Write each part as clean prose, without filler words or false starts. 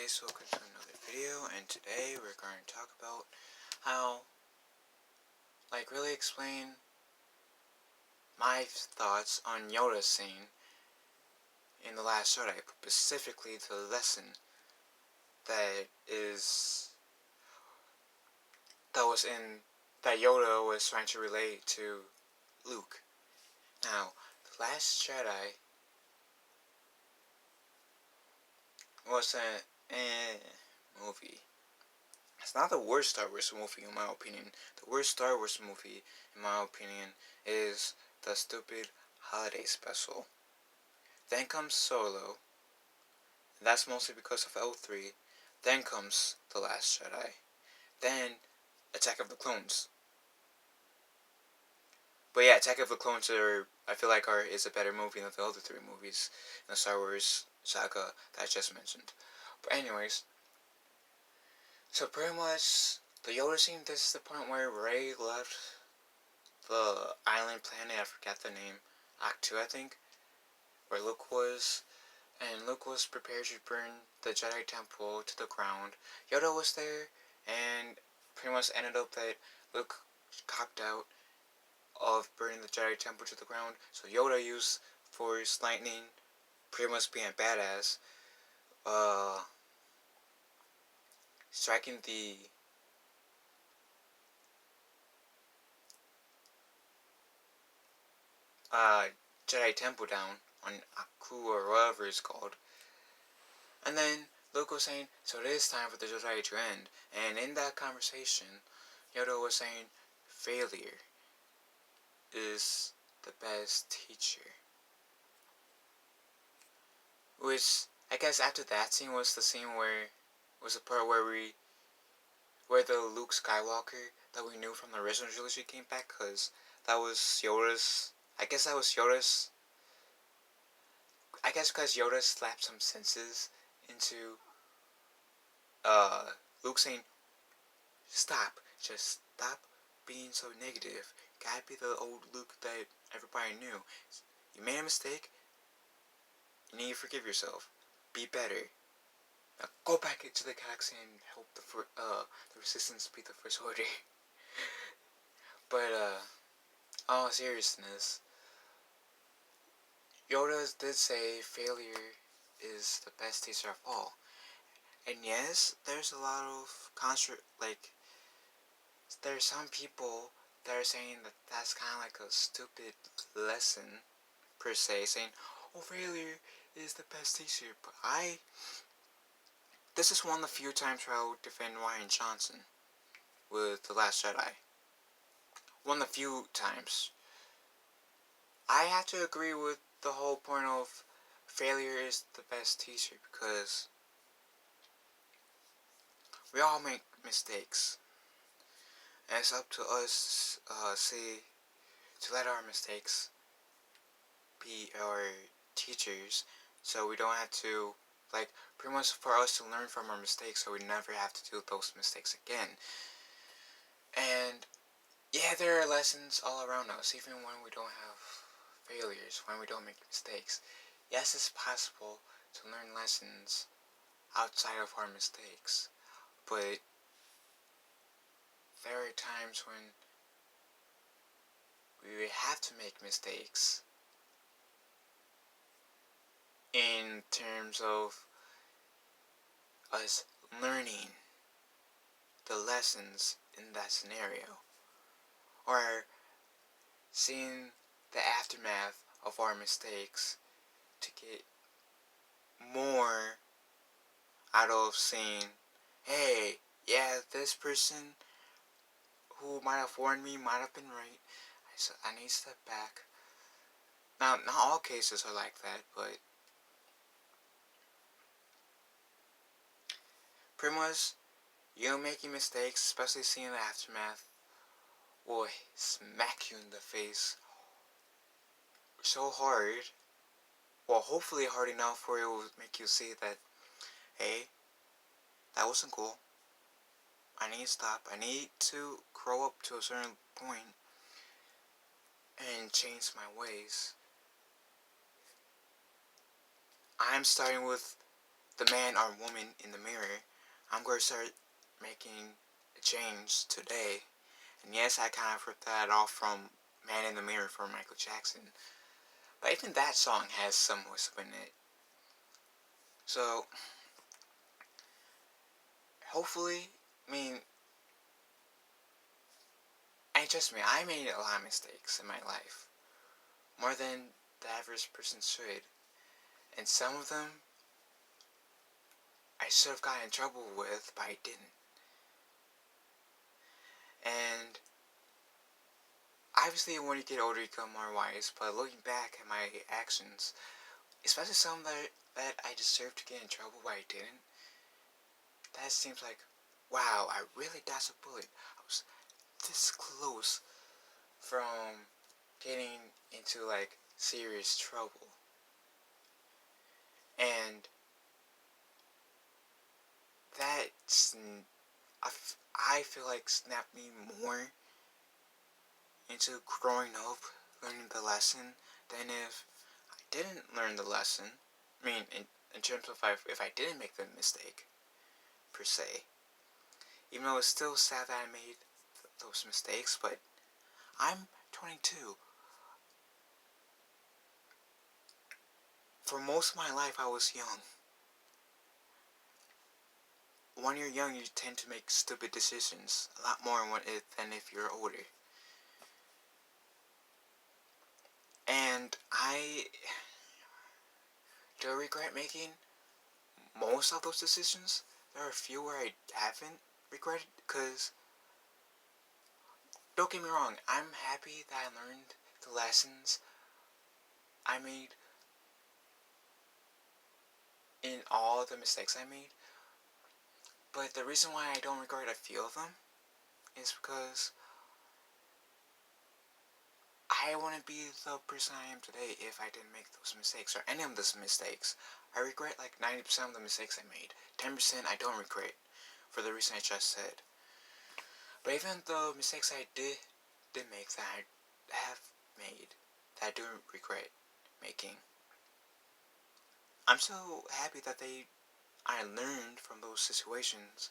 guys, welcome to another video, and today we're going to talk about how, really explain my thoughts on Yoda's scene in The Last Jedi, specifically the lesson that Yoda was trying to relate to Luke. Now, The Last Jedi was a movie. It's not the worst Star Wars movie in my opinion. The worst Star Wars movie, in my opinion, is the stupid holiday special. Then comes Solo. And that's mostly because of L3. Then comes The Last Jedi. Then Attack of the Clones. But yeah, Attack of the Clones I feel like is a better movie than the other three movies in the Star Wars saga that I just mentioned. But anyways, so pretty much the Yoda scene, this is the point where Rey left the island planet, I forgot the name, Act 2 I think, where Luke was, and Luke was prepared to burn the Jedi Temple to the ground. Yoda was there, and pretty much ended up that Luke copped out of burning the Jedi Temple to the ground, so Yoda used Force Lightning, pretty much being a badass, striking the Jedi Temple down on Aku or whatever it's called. And then Luke was saying, so it is time for the Jedi to end. And in that conversation, Yoda was saying, failure is the best teacher. Which, I guess after that scene was the scene was the part where the Luke Skywalker that we knew from the original trilogy came back, because that was Yoda's, I guess because Yoda slapped some senses into Luke saying, stop, just stop being so negative. Gotta be the old Luke that everybody knew. You made a mistake, you need to forgive yourself. Be better. Now go back into the galaxy and help the Resistance beat the First Order. But all seriousness, Yoda did say failure is the best teacher of all. And yes, there's a lot of there's some people that are saying that that's kind of like a stupid lesson, per se, saying, oh, failure is the best teacher. But this is one of the few times where I would defend Rian Johnson with The Last Jedi. One of the few times. I have to agree with the whole point of failure is the best teacher, because we all make mistakes. And it's up to us to let our mistakes be our teachers, so we don't have to, pretty much for us to learn from our mistakes, so we never have to do those mistakes again. And yeah, there are lessons all around us, even when we don't have failures, when we don't make mistakes. Yes, it's possible to learn lessons outside of our mistakes, but there are times when we have to make mistakes in terms of us learning the lessons in that scenario, or seeing the aftermath of our mistakes to get more out of saying, hey, yeah, this person who might have warned me might have been right. I need to step back. Now, not all cases are like that, but pretty much, making mistakes, especially seeing the aftermath, will smack you in the face so hard, well, hopefully hard enough where it will make you see that, hey, that wasn't cool. I need to stop. I need to grow up to a certain point and change my ways. I'm starting with the man or woman in the mirror. I'm going to start making a change today. And yes, I kind of ripped that off from Man in the Mirror for Michael Jackson. But even that song has some whistle in it. So, hopefully, I mean, and trust me, I made a lot of mistakes in my life. More than the average person should. And some of them, I should have gotten in trouble with, but I didn't. And obviously, when you get older, you become more wise. But looking back at my actions, especially some that I deserved to get in trouble, but I didn't, that seems like, wow, I really dodged a bullet. I was this close from getting into like serious trouble. And that's, I feel like snapped me more into growing up, learning the lesson, than if I didn't learn the lesson. I mean, in terms of if I didn't make the mistake, per se. Even though it's still sad that I made those mistakes, but I'm 22. For most of my life, I was young. When you're young, you tend to make stupid decisions a lot more than if you're older. And I do regret making most of those decisions. There are a few where I haven't regretted, because don't get me wrong, I'm happy that I learned the lessons I made in all the mistakes I made. But the reason why I don't regret a few of them is because I wouldn't be the person I am today if I didn't make those mistakes, or any of those mistakes. I regret like 90% of the mistakes I made. 10% I don't regret, for the reason I just said. But even the mistakes I did make that I have made, that I do regret making, I'm so happy that I learned from those situations,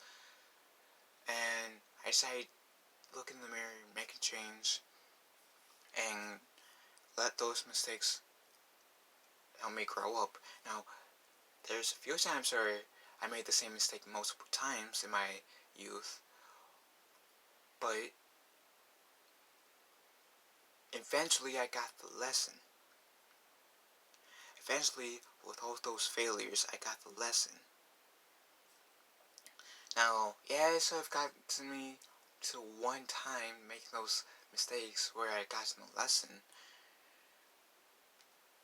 and I decided look in the mirror, make a change, and let those mistakes help me grow up. Now, there's a few times where I made the same mistake multiple times in my youth, but eventually I got the lesson. Eventually, with all those failures, I got the lesson. Now, yeah, it sort of got to me to one time making those mistakes where I got no lesson,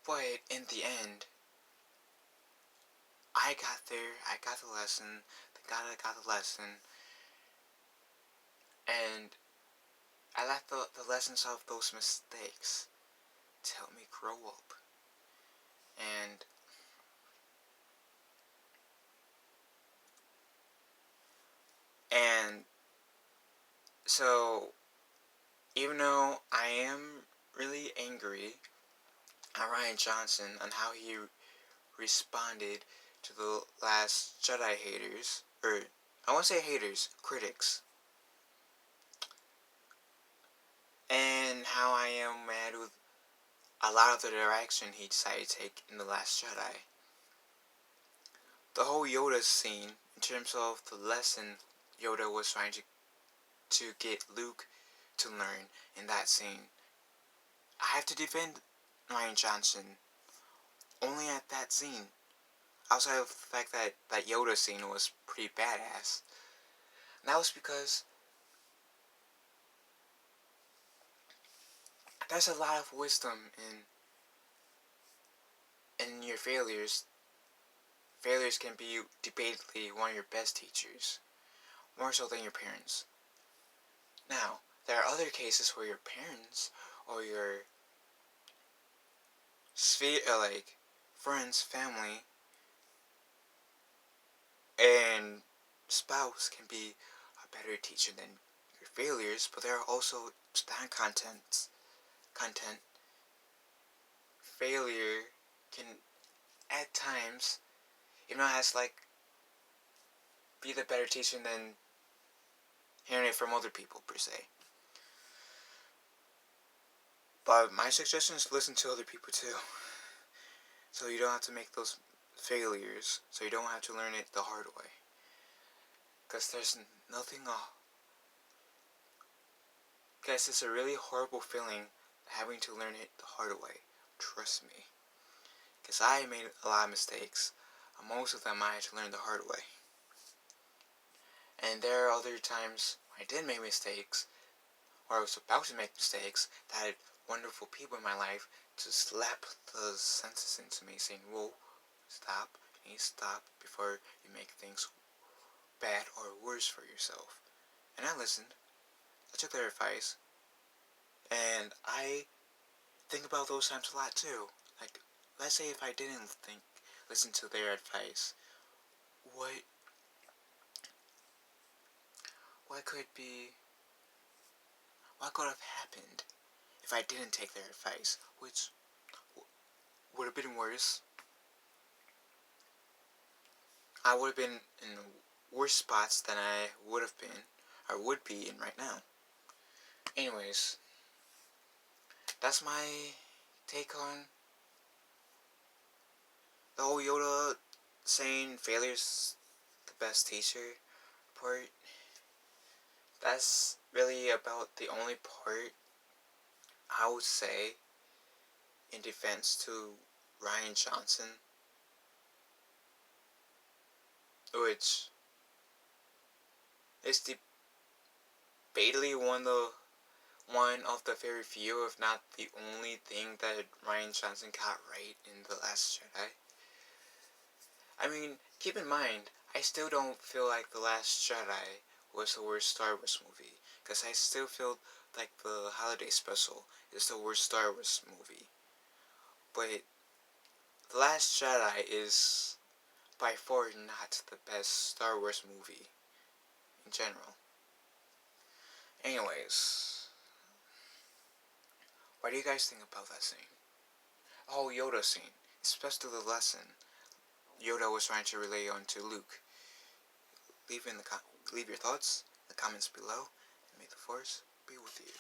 but in the end, I got there, I got the lesson, thank God I got the lesson, and I let the lessons of those mistakes to help me grow up. And and so, even though I am really angry at Ryan Johnson on how he responded to the Last Jedi haters, or I won't say haters, critics, and how I am mad with a lot of the direction he decided to take in The Last Jedi. The whole Yoda scene, in terms of the lesson Yoda was trying to get Luke to learn in that scene, I have to defend Ryan Johnson only at that scene. Outside of the fact that Yoda scene was pretty badass. And that was because there's a lot of wisdom in your failures. Failures can be debatedly one of your best teachers, more so than your parents. Now, there are other cases where your parents or your sphere, like friends, family, and spouse can be a better teacher than your failures, but there are also stand content. Failure can, at times, Even though it has like be the better teaching than hearing it from other people per se. But my suggestion is to listen to other people too. So you don't have to make those failures. So you don't have to learn it the hard way. Because there's nothing. Guys, it's a really horrible feeling having to learn it the hard way. Trust me. Because I made a lot of mistakes. Most of them I had to learn the hard way. And there are other times I did make mistakes, or I was about to make mistakes, that I had wonderful people in my life to slap the senses into me saying, whoa, stop, you need to stop before you make things bad or worse for yourself. And I listened. I took their advice. And I think about those times a lot too. Like, let's say if I didn't listen to their advice, what could be, what could have happened if I didn't take their advice, which would have been worse. I would have been in worse spots than I would have been, or would be in right now. Anyways, that's my take on the whole Yoda saying failure's the best teacher part. That's really about the only part I would say in defense to Rian Johnson, which is debatably one of the very few, if not the only thing that Rian Johnson got right in The Last Jedi. I mean, keep in mind, I still don't feel like The Last Jedi was the worst Star Wars movie, because I still feel like the holiday special is the worst Star Wars movie. But The Last Jedi is by far not the best Star Wars movie in general. Anyways, what do you guys think about that scene? Oh, Yoda scene, especially the lesson Yoda was trying to relay onto Luke. Leave your thoughts in the comments below, and may the Force be with you.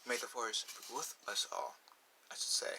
May the Force be with us all, I should say.